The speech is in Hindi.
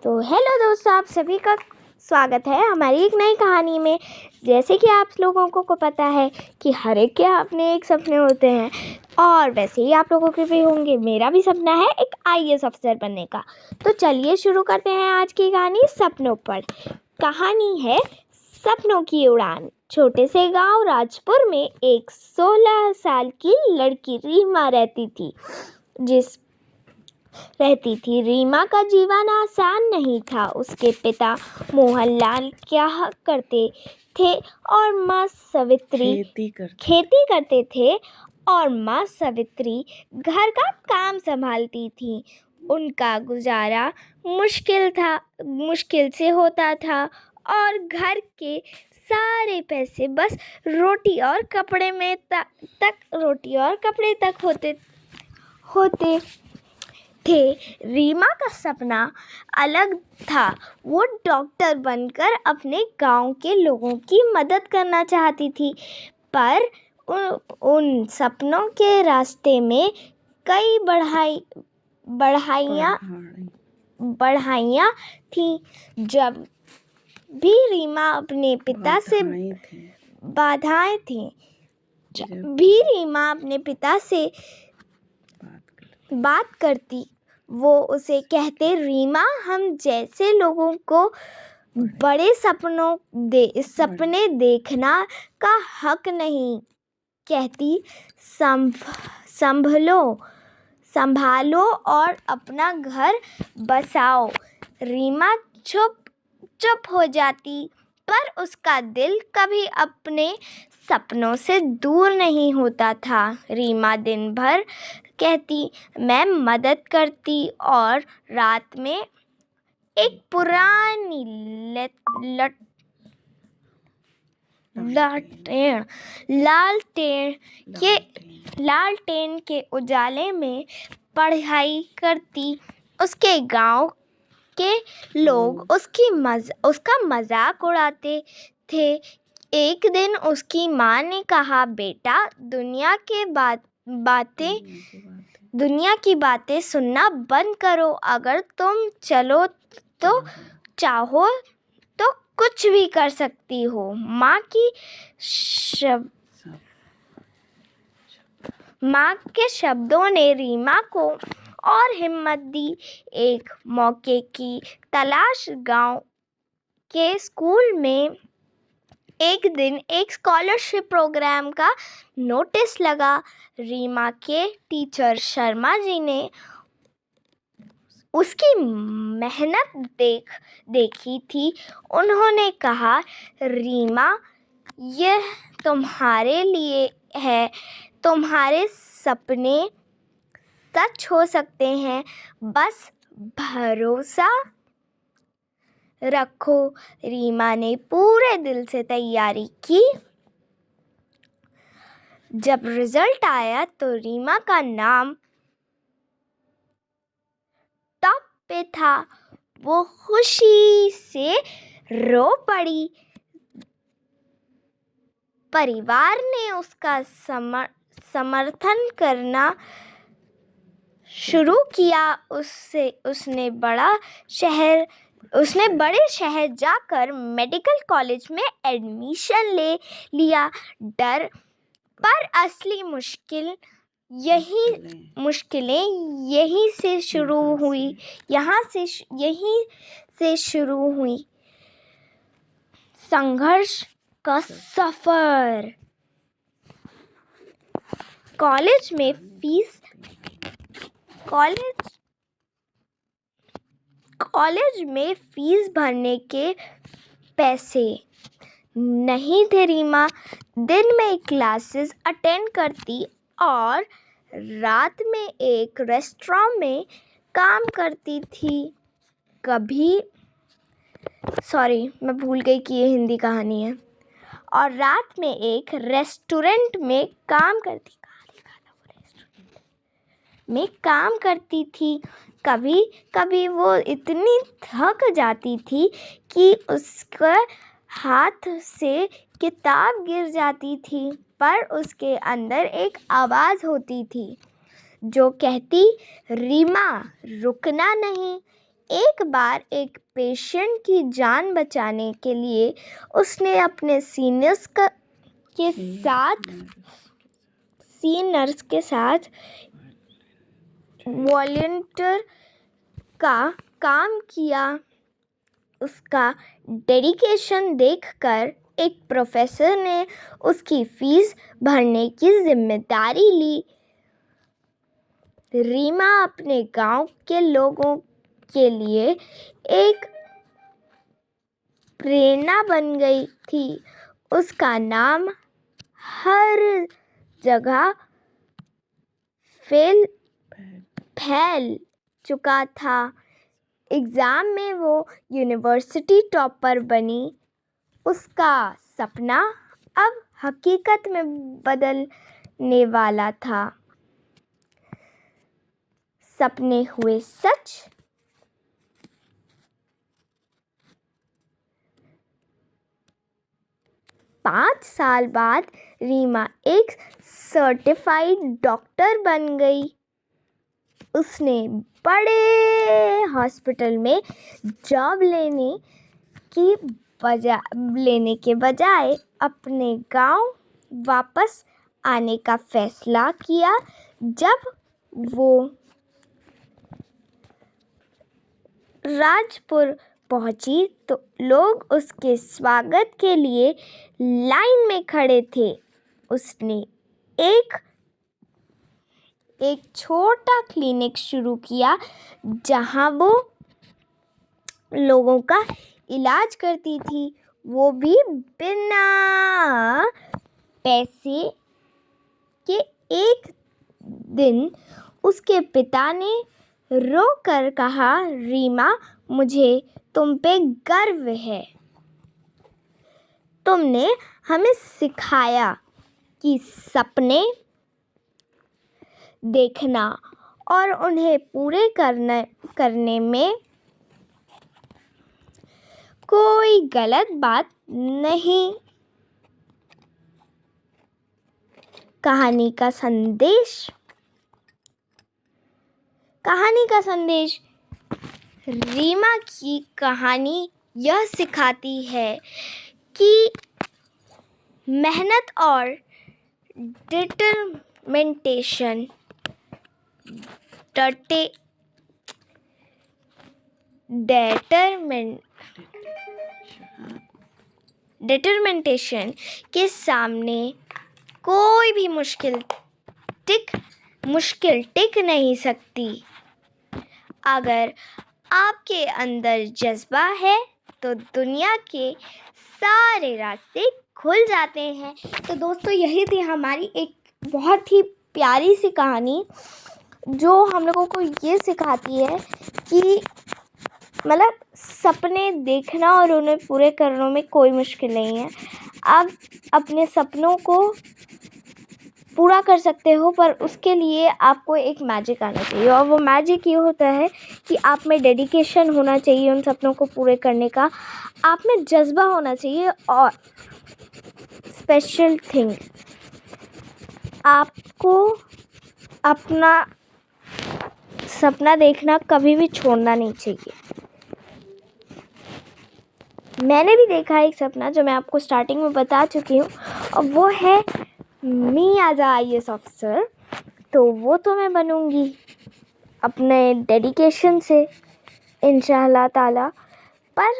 तो हेलो दोस्तों, आप सभी का स्वागत है हमारी एक नई कहानी में। जैसे कि आप लोगों को पता है कि हर एक के अपने एक सपने होते हैं और वैसे ही आप लोगों के भी होंगे। मेरा भी सपना है एक आईएएस अफसर बनने का। तो चलिए शुरू करते हैं आज की कहानी सपनों पर। कहानी है सपनों की उड़ान। छोटे से गांव राजपुर में एक 16 साल की लड़की रीमा रहती थी। रीमा का जीवन आसान नहीं था। उसके पिता मोहनलाल क्या करते थे और माँ सवित्री खेती करते थे और माँ सवित्री घर का काम संभालती थी। उनका गुजारा मुश्किल से होता था और घर के सारे पैसे बस रोटी और कपड़े तक होते थे। रीमा का सपना अलग था। वो डॉक्टर बनकर अपने गांव के लोगों की मदद करना चाहती थी, पर उन सपनों के रास्ते में कई बढ़ाइयाँ थीं। जब भी रीमा अपने पिता से बात करती, वो उसे कहते, रीमा, हम जैसे लोगों को बड़े सपने देखना का हक नहीं। कहती, संभालो और अपना घर बसाओ। रीमा चुप हो जाती, पर उसका दिल कभी अपने सपनों से दूर नहीं होता था। रीमा दिन भर कहती, मैं मदद करती और रात में एक पुरानी लालटेन के उजाले में पढ़ाई करती। उसके गांव के लोग उसका मजाक उड़ाते थे। एक दिन उसकी माँ ने कहा, बेटा, दुनिया की बातें सुनना बंद करो। अगर तुम चाहो तो कुछ भी कर सकती हो। माँ के शब्दों ने रीमा को और हिम्मत दी। एक मौके की तलाश गांव के स्कूल में एक दिन एक स्कॉलरशिप प्रोग्राम का नोटिस लगा। रीमा के टीचर शर्मा जी ने उसकी मेहनत देखी थी। उन्होंने कहा, रीमा, यह तुम्हारे लिए है। तुम्हारे सपने सच हो सकते हैं, बस भरोसा रखो। रीमा ने पूरे दिल से तैयारी की। जब रिजल्ट आया तो रीमा का नाम टॉप पे था। वो खुशी से रो पड़ी। परिवार ने उसका समर्थन करना शुरू किया। उसने बड़े शहर जाकर मेडिकल कॉलेज में एडमिशन ले लिया। पर असली मुश्किलें यहीं से शुरू हुई। संघर्ष का सफर। कॉलेज में फीस भरने के पैसे नहीं थे। रीमा दिन में क्लासेस अटेंड करती और रात में एक रेस्टोरेंट में काम करती थी। मैं भूल गई कि ये हिंदी कहानी है। और रात में एक रेस्टोरेंट में काम करती थी। कभी कभी वो इतनी थक जाती थी कि उसके हाथ से किताब गिर जाती थी, पर उसके अंदर एक आवाज़ होती थी जो कहती, रीमा, रुकना नहीं, एक बार एक पेशेंट की जान बचाने के लिए उसने अपने सीनियर्स के साथ वॉलंटियर का काम किया। उसका डेडिकेशन देखकर एक प्रोफेसर ने उसकी फीस भरने की जिम्मेदारी ली। रीमा अपने गांव के लोगों के लिए एक प्रेरणा बन गई थी। उसका नाम हर जगह फैल चुका था। एग्ज़ाम में वो यूनिवर्सिटी टॉपर बनी। उसका सपना अब हकीकत में बदलने वाला था। सपने हुए सच। पाँच साल बाद रीमा एक सर्टिफाइड डॉक्टर बन गई। उसने बड़े हॉस्पिटल में जॉब लेने के बजाय अपने गांव वापस आने का फैसला किया। जब वो राजपुर पहुंची तो लोग उसके स्वागत के लिए लाइन में खड़े थे। उसने एक छोटा क्लिनिक शुरू किया जहां वो लोगों का इलाज करती थी, वो भी बिना पैसे के। एक दिन उसके पिता ने रोकर कहा, रीमा, मुझे तुम पे गर्व है। तुमने हमें सिखाया कि सपने देखना और उन्हें पूरे करने में कोई गलत बात नहीं। कहानी का संदेश। रीमा की कहानी यह सिखाती है कि मेहनत और डिटरमिनेशन के सामने कोई भी मुश्किल टिक नहीं सकती। अगर आपके अंदर जज्बा है तो दुनिया के सारे रास्ते खुल जाते हैं। तो दोस्तों, यही थी हमारी एक बहुत ही प्यारी सी कहानी जो हम लोगों को ये सिखाती है कि मतलब सपने देखना और उन्हें पूरे करने में कोई मुश्किल नहीं है। आप अपने सपनों को पूरा कर सकते हो, पर उसके लिए आपको एक मैजिक आना चाहिए, और वो मैजिक ये होता है कि आप में डेडिकेशन होना चाहिए उन सपनों को पूरे करने का। आप में जज्बा होना चाहिए, और स्पेशल थिंग, आपको अपना सपना देखना कभी भी छोड़ना नहीं चाहिए। मैंने भी देखा एक सपना जो मैं आपको स्टार्टिंग में बता चुकी हूँ, और वो है me as a IAS officer. तो वो तो मैं बनूँगी अपने डेडिकेशन से इंशाअल्लाह ताला। पर